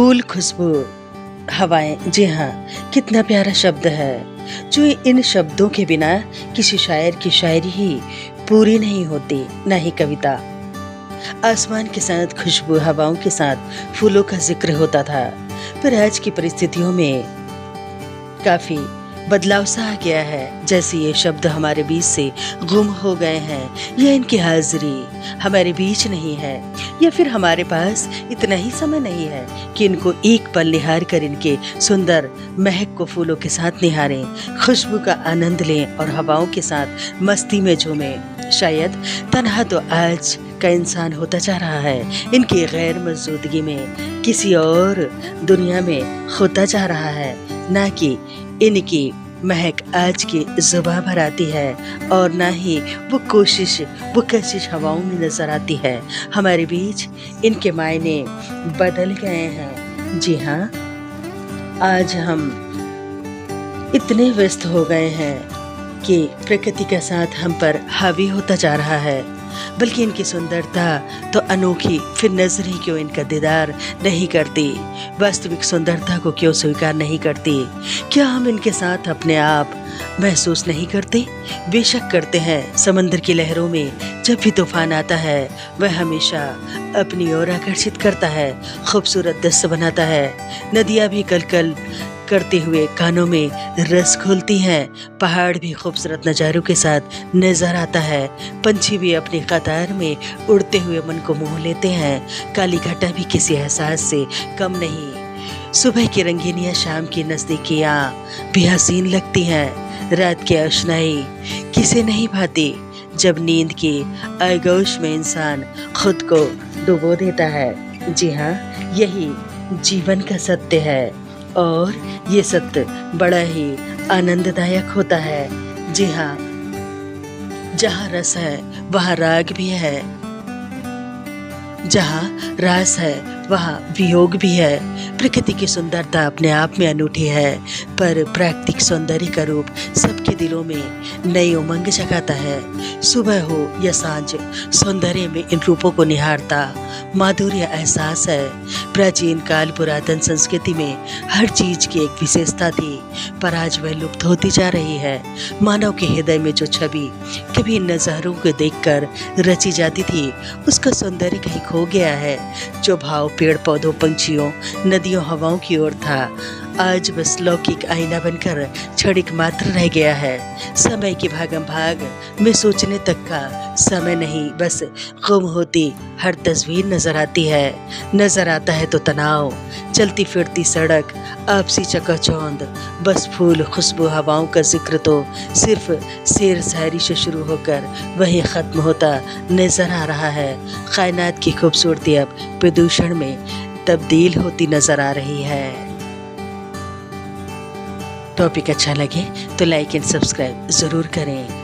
फूल, खुशबू, हवाएं। जी हाँ, कितना प्यारा शब्द है जो इन शब्दों के बिना किसी शायर की शायरी ही पूरी नहीं होती, ना ही कविता। आसमान के साथ खुशबू, हवाओं के साथ फूलों का जिक्र होता था, पर आज की परिस्थितियों में काफी बदलाव सा आ गया है। जैसे ये शब्द हमारे बीच से गुम हो गए हैं, या इनकी हाजिरी हमारे बीच नहीं है, या फिर हमारे पास इतना ही समय नहीं है कि इनको एक पल निहार कर इनके सुंदर महक को फूलों के साथ निहारें, खुशबू का आनंद लें और हवाओं के साथ मस्ती में झूमें। शायद तन्हा तो आज का इंसान होता जा रहा है, इनकी गैर मौजूदगी में किसी और दुनिया में खोता जा रहा है, ना कि इनकी महक आज की जुबां पर आती है, और ना ही वो कशिश हवाओं में नजर आती है। हमारे बीच इनके मायने बदल गए हैं। जी हाँ, आज हम इतने व्यस्त हो गए हैं कि प्रकृति का साथ हम पर हावी होता जा रहा है, बल्कि इनकी सुंदरता तो अनोखी, फिर नजर ही क्यों इनका दीदार नहीं करती, वास्तविक सुंदरता को क्यों स्वीकार नहीं करती। क्या हम इनके साथ अपने आप महसूस नहीं करते? बेशक करते हैं। समंदर की लहरों में जब भी तूफान आता है, वह हमेशा अपनी ओर आकर्षित करता है, खूबसूरत दृश्य बनाता है। नदियाँ भी कलकल करते हुए कानों में रस खोलती हैं, पहाड़ भी खूबसूरत नज़ारों के साथ नजर आता है, पंछी भी अपनी कतार में उड़ते हुए मन को मोह लेते हैं, काली घटा भी किसी एहसास से कम नहीं। सुबह की रंगीनियाँ, शाम की नज़दीकियाँ भी हसीन लगती हैं, रात की रोशनाई किसे नहीं भाती, जब नींद की आगोश में इंसान खुद को डुबो देता है। जी हाँ, यही जीवन का सत्य है, और ये सत्य बड़ा ही आनंददायक होता है। जी हाँ, जहाँ रस है वहाँ राग भी है, जहाँ रास है वहाँ वियोग भी है। प्रकृति की सुंदरता अपने आप में अनूठी है, पर प्राकृतिक सौंदर्य का रूप सबके दिलों में नई उमंग जगाता है। सुबह हो या सांझ, सौंदर्य में इन रूपों को निहारता माधुर्य एहसास है। प्राचीन काल पुरातन संस्कृति में हर चीज की एक विशेषता थी, पर आज वह लुप्त होती जा रही है। मानव के हृदय में जो छवि कभी इन नज़ारों को देखकर रची जाती थी, उसका सौंदर्य कहीं खो गया है। जो भाव पेड़ पौधों, पंछियों, नदियों, हवाओं की ओर था, आज बस लौकिक आईना बनकर क्षणिक मात्र रह गया है। समय की भागम भाग में सोचने तक का समय नहीं, बस गुम होती हर तस्वीर नजर आती है। नजर आता है तो तनाव, चलती फिरती सड़क, आपसी चकाचौंध, बस फूल, खुशबू, हवाओं का जिक्र तो सिर्फ शेर शायरी से शुरू होकर वही खत्म होता नजर आ रहा है। कायनात की खूबसूरती अब प्रदूषण में तब्दील होती नजर आ रही है। टॉपिक अच्छा लगे तो लाइक एंड सब्सक्राइब ज़रूर करें।